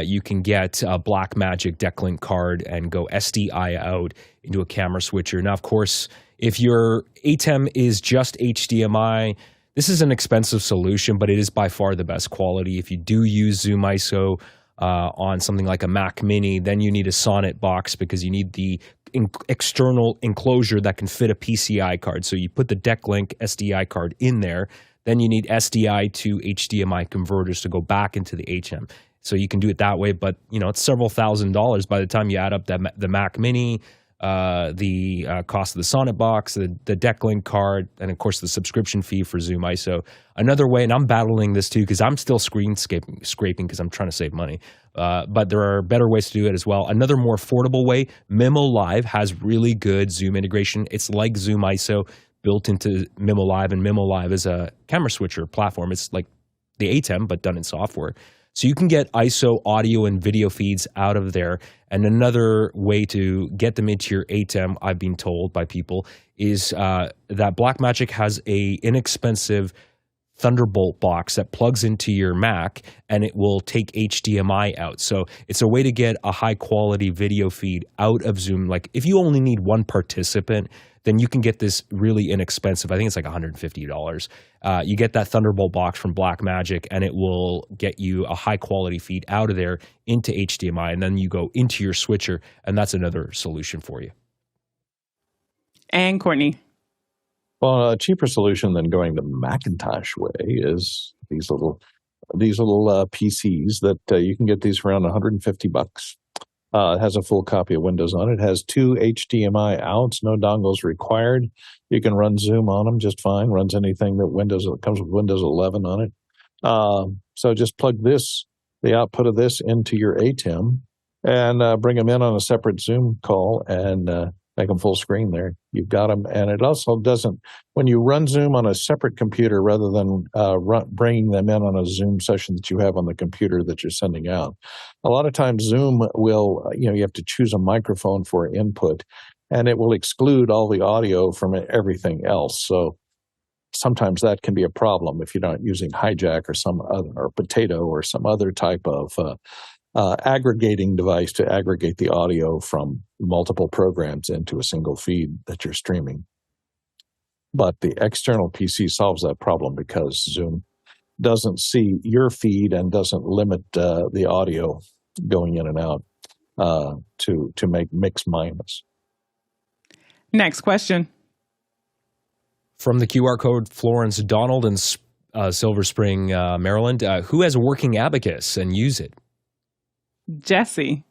you can get a Blackmagic Decklink card and go SDI out into a camera switcher. Now, of course, if your Atem is just HDMI, this is an expensive solution, but it is by far the best quality. If you do use Zoom ISO on something like a Mac Mini, then you need a Sonnet box because you need the external enclosure that can fit a PCI card. So you put the Decklink SDI card in there, then you need SDI to HDMI converters to go back into the HM. So you can do it that way, but it's several $1,000s by the time you add up the Mac Mini, the cost of the Sonnet box, the Decklink card, and of course the subscription fee for Zoom ISO. Another way, and I'm battling this too because I'm still screen scraping because I'm trying to save money, but there are better ways to do it as well. Another more affordable way, Mimo Live has really good Zoom integration. It's like Zoom ISO built into Mimo Live, and Mimo Live is a camera switcher platform. It's like the Atem, but done in software. So you can get ISO audio and video feeds out of there. And another way to get them into your Atem, I've been told by people, is that Blackmagic has a inexpensive Thunderbolt box that plugs into your Mac and it will take HDMI out. So it's a way to get a high quality video feed out of Zoom. Like if you only need one participant, then you can get this really inexpensive. I think it's like $150. You get that Thunderbolt box from Blackmagic and it will get you a high quality feed out of there into HDMI, and then you go into your switcher, and that's another solution for you. And Courtney. Well, a cheaper solution than going the Macintosh way is these little PCs that you can get these for around $150. It has a full copy of Windows on it. It has 2 HDMI outs, no dongles required. You can run Zoom on them just fine. Runs anything that comes with Windows 11 on it. So just plug the output of this into your Atem and bring them in on a separate Zoom call and make them full screen there. You've got them. And it also doesn't, when you run Zoom on a separate computer rather than bringing them in on a Zoom session that you have on the computer that you're sending out, a lot of times Zoom will, you have to choose a microphone for input, and it will exclude all the audio from everything else. So sometimes that can be a problem if you're not using Hijack or some other, or Potato or some other type of aggregating device to aggregate the audio from multiple programs into a single feed that you're streaming. But the external PC solves that problem because Zoom doesn't see your feed and doesn't limit the audio going in and out to make mix minus. Next question. From the QR code, Florence Donald in Silver Spring, Maryland. Who has a working abacus and use it? Jesse.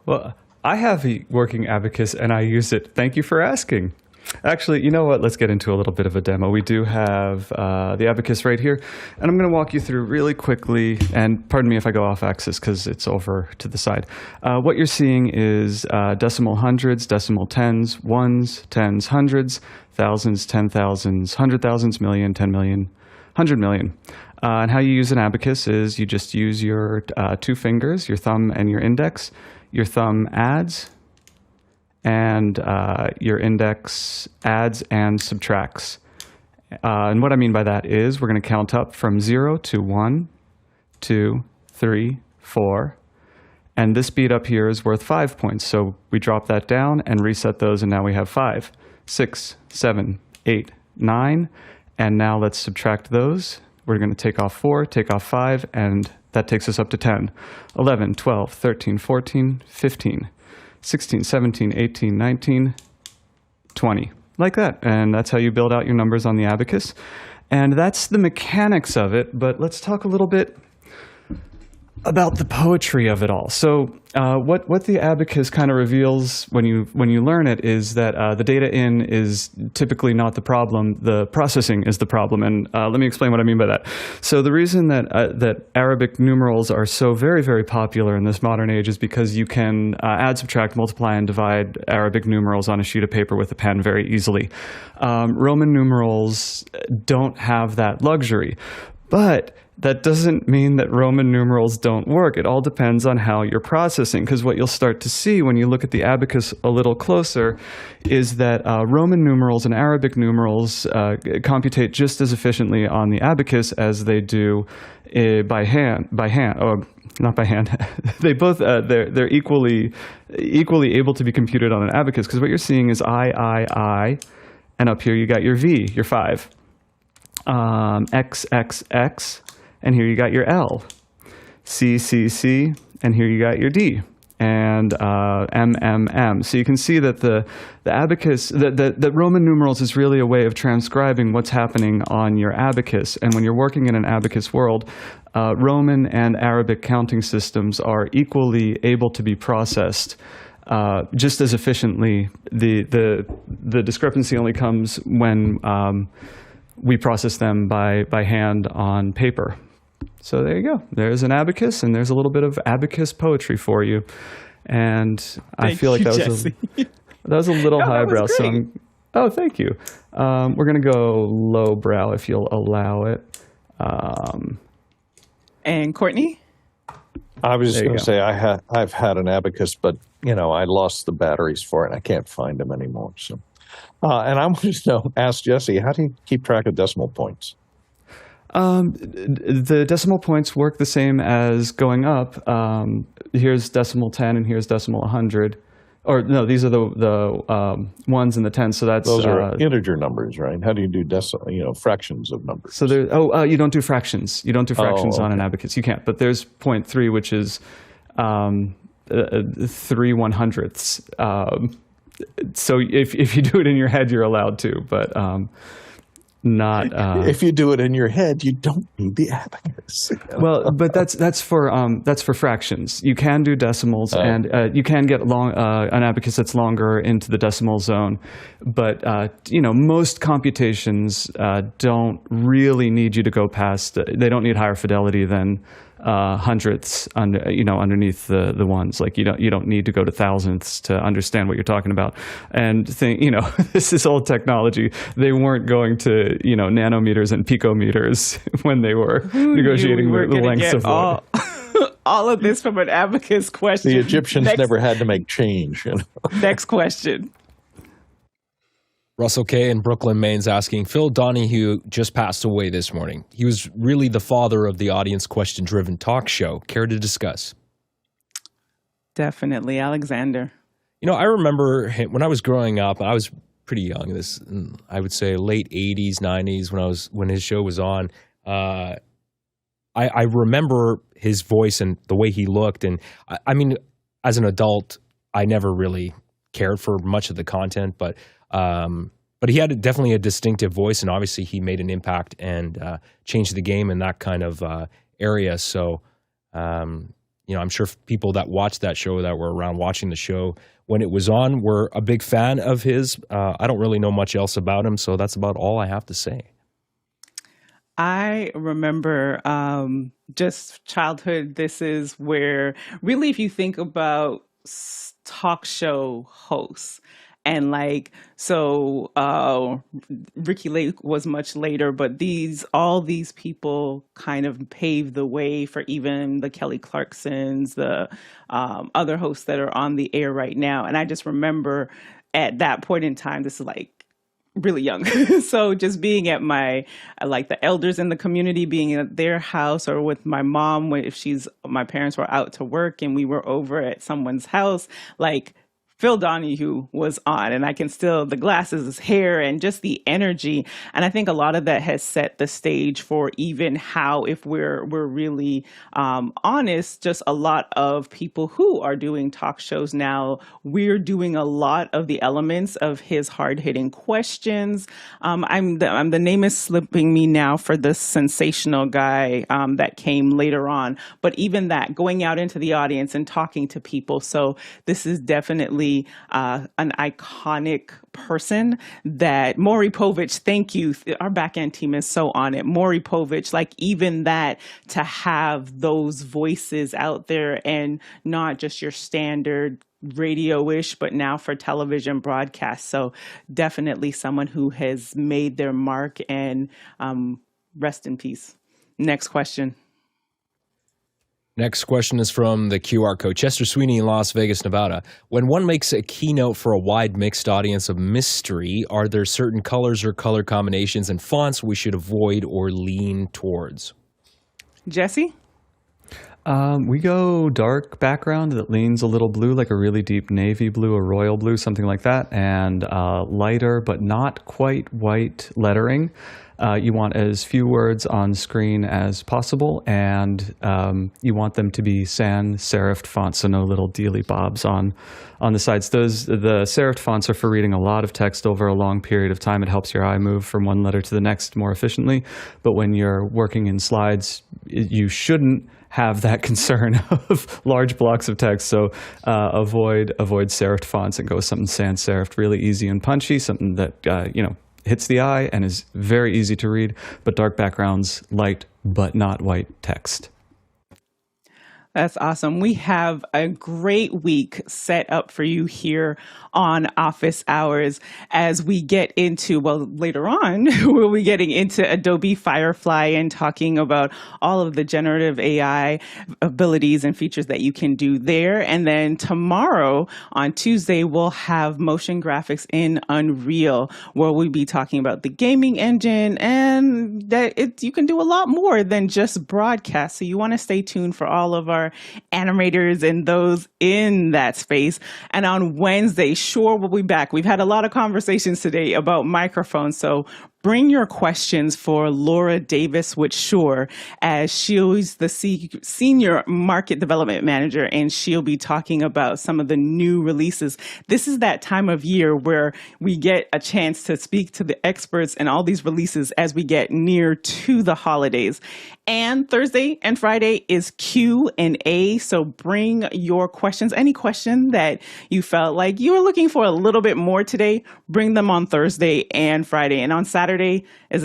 Well, I have a working abacus and I use it. Thank you for asking. Actually, you know what? Let's get into a little bit of a demo. We do have the abacus right here, and I'm going to walk you through really quickly, and pardon me if I go off axis because it's over to the side. What you're seeing is decimal hundreds, decimal tens, ones, tens, hundreds, thousands, 10,000s, 100,000s, million, 10 million, 100 million. And how you use an abacus is you just use your 2 fingers, your thumb and your index. Your thumb adds, and your index adds and subtracts. And what I mean by that is we're going to count up from 0 to 1, 2, 3, 4. And this beat up here is worth 5 points. So we drop that down and reset those, and now we have 5, 6, 7, 8, 9. And now let's subtract those. We're going to take off 4, take off 5, and that takes us up to 10, 11, 12, 13, 14, 15, 16, 17, 18, 19, 20. Like that. And that's how you build out your numbers on the abacus. And that's the mechanics of it. But let's talk a little bit about the poetry of it all. So what the abacus kind of reveals when you learn it is that the data in is typically not the problem. The processing is the problem. And let me explain what I mean by that. So the reason that Arabic numerals are so very, very popular in this modern age is because you can add, subtract, multiply, and divide Arabic numerals on a sheet of paper with a pen very easily. Roman numerals don't have that luxury. But that doesn't mean that Roman numerals don't work. It all depends on how you're processing, because what you'll start to see when you look at the abacus a little closer is that Roman numerals and Arabic numerals computate just as efficiently on the abacus as they do by hand. Oh, not by hand. They both they're equally able to be computed on an abacus, because what you're seeing is I, and up here you got your V, your 5, X, X, X. And here you got your L, C, C, C, and here you got your D, and M, M, M. So you can see that the abacus, that Roman numerals is really a way of transcribing what's happening on your abacus. And when you're working in an abacus world, Roman and Arabic counting systems are equally able to be processed just as efficiently. The discrepancy only comes when we process them by hand on paper. So there you go. There's an abacus, and there's a little bit of abacus poetry for you. And I feel like that was a little highbrow. So thank you. We're going to go lowbrow if you'll allow it. And Courtney? I was just going to say I've had an abacus, but I lost the batteries for it. I can't find them anymore. So, and I wanted to ask Jesse, how do you keep track of decimal points? The decimal points work the same as going up. Here's decimal 10 and here's decimal 100. Or no, these are the ones and the tens. So those are integer numbers, right? How do you do fractions of numbers? So you don't do fractions. You don't do fractions on an abacus. You can't. But there's 0.3, which is 3/100ths. So if you do it in your head, you're allowed to, but not if you do it in your head, you don't need the abacus. Well, but that's for fractions. You can do decimals, and you can get an abacus that's longer into the decimal zone. But most computations don't really need you to go past. They don't need higher fidelity than hundredths underneath the ones. Like you don't need to go to thousandths to understand what you're talking about. And this is old technology. They weren't going to nanometers and picometers when they were negotiating the lengths of all of this from an abacus question. The Egyptians never had to make change. Next question. Russell K. in Brooklyn, Maine's asking, Phil Donahue just passed away this morning. He was really the father of the audience question-driven talk show. Care to discuss? Definitely, Alexander. I remember when I was growing up, I was pretty young, I would say late 80s, 90s, when his show was on. I remember his voice and the way he looked. And I mean, as an adult, I never really cared for much of the content, but he had definitely a distinctive voice, and obviously he made an impact and changed the game in that kind of area. So, I'm sure people that watched that show, that were around watching the show when it was on, were a big fan of his. I don't really know much else about him, so that's about all I have to say. I remember just childhood. This is where really, if you think about talk show hosts, and Ricky Lake was much later, but all these people kind of paved the way for even the Kelly Clarksons, the other hosts that are on the air right now. And I just remember at that point in time, this is really young. So just being at the elders in the community, being at their house, or with my mom, my parents were out to work and we were over at someone's house, Phil Donahue was on, and I can still, the glasses, his hair, and just the energy. And I think a lot of that has set the stage for even how, if we're really honest, just a lot of people who are doing talk shows now, we're doing a lot of the elements of his hard-hitting questions. The name is slipping me now for the sensational guy that came later on. But even that, going out into the audience and talking to people. So this is definitely an iconic person that Maury Povich, thank you. Our back end team is so on it. Maury Povich, even that, to have those voices out there and not just your standard radio-ish, but now for television broadcast. So definitely someone who has made their mark, and rest in peace. Next question. Next question is from the QR code. Chester Sweeney in Las Vegas, Nevada. When one makes a keynote for a wide mixed audience of mystery, are there certain colors or color combinations and fonts we should avoid or lean towards? Jesse? We go dark background that leans a little blue, like a really deep navy blue, a royal blue, something like that, and lighter but not quite white lettering. You want as few words on screen as possible, and you want them to be sans serif fonts, so no little dealy bobs on the sides. The serif fonts are for reading a lot of text over a long period of time. It helps your eye move from one letter to the next more efficiently. But when you're working in slides, you shouldn't have that concern of large blocks of text. So avoid serifed fonts and go with something sans serifed, really easy and punchy, something that hits the eye and is very easy to read. But dark backgrounds, light but not white text. That's awesome. We have a great week set up for you here on Office Hours as we get into, later on, we'll be getting into Adobe Firefly and talking about all of the generative AI abilities and features that you can do there. And then tomorrow, on Tuesday, we'll have motion graphics in Unreal, where we'll be talking about the gaming engine, and that you can do a lot more than just broadcast. So you want to stay tuned for all of our animators and those in that space. And on Wednesday, sure, we'll be back. We've had a lot of conversations today about microphones, so bring your questions for Laura Davis with Shure, as she's the senior market development manager, and she'll be talking about some of the new releases. This is that time of year where we get a chance to speak to the experts and all these releases as we get near to the holidays. And Thursday and Friday is Q&A, so bring your questions. Any question that you felt like you were looking for a little bit more today, bring them on Thursday and Friday. And on Saturday is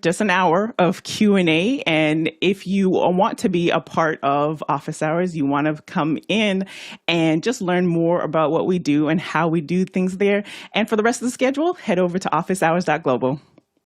just an hour of Q&A. And if you want to be a part of Office Hours, you want to come in and just learn more about what we do and how we do things there. And for the rest of the schedule, head over to officehours.global.